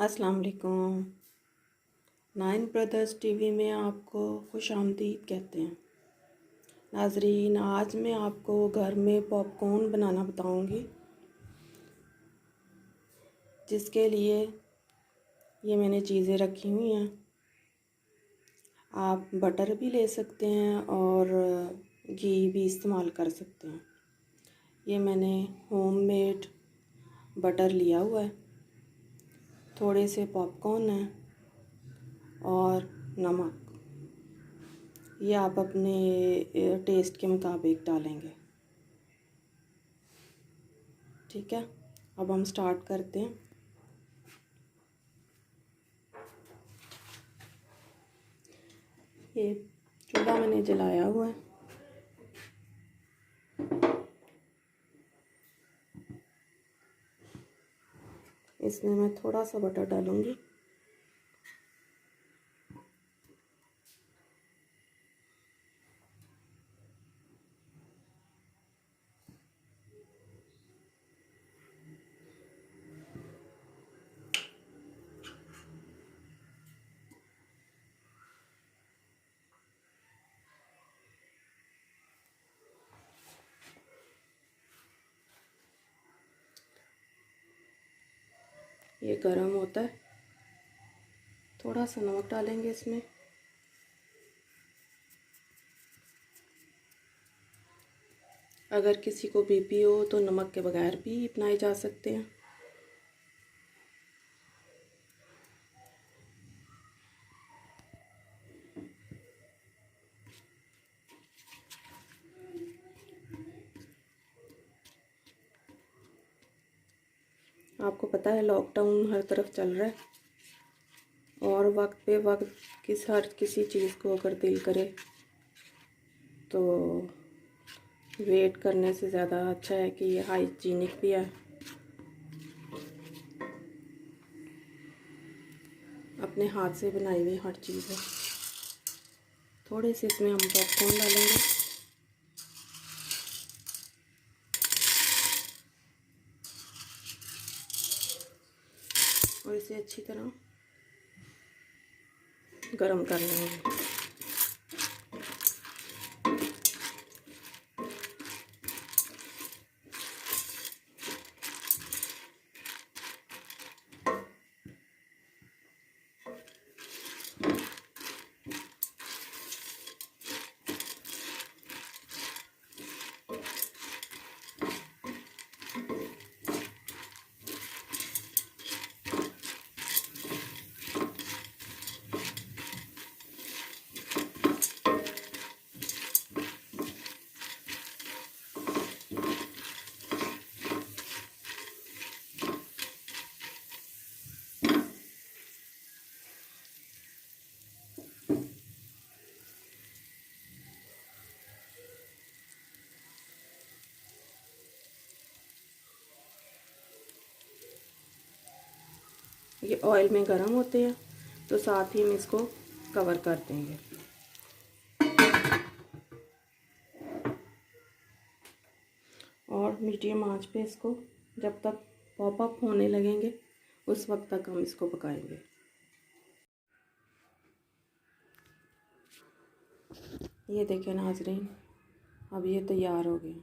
अस्सलाम वालेकुम। Nine brothers TV में आपको खुशामदीद कहते हैं। नाजरीन, आज मैं आपको घर में पॉपकॉर्न बनाना बताऊंगी, जिसके लिए ये मैंने चीज़ें रखी हुई हैं। आप बटर भी ले सकते हैं और घी भी इस्तेमाल कर सकते हैं। ये मैंने होममेड बटर लिया हुआ है, थोड़े से पॉपकॉर्न हैं और नमक। ये आप अपने टेस्ट के मुताबिक डालेंगे। ठीक है, अब हम स्टार्ट करते हैं। ये चूल्हा मैंने जलाया हुआ है। इसमें मैं थोड़ा सा बटर डालूंगी। ये गरम होता है, थोड़ा सा नमक डालेंगे इसमें। अगर किसी को बीपी हो तो नमक के बगैर भी बनाए जा सकते हैं। आपको पता है लॉकडाउन हर तरफ चल रहा है और वक्त पे वक्त हर किसी चीज़ को अगर दिल करे तो वेट करने से ज़्यादा अच्छा है कि ये हाइजीनिक भी है। अपने हाथ से बनाई हुई हर चीज़ है। थोड़े से इसमें हम पॉपकॉर्न डालेंगे। और इसे अच्छी तरह गरम कर लेंगे। ये ऑयल में गरम होते हैं तो साथ ही हम इसको कवर कर देंगे। और मीडियम आंच पे इसको जब तक पॉप अप होने लगेंगे उस वक्त तक हम इसको पकाएंगे। ये देखें नाजरीन, अब ये तैयार हो गए।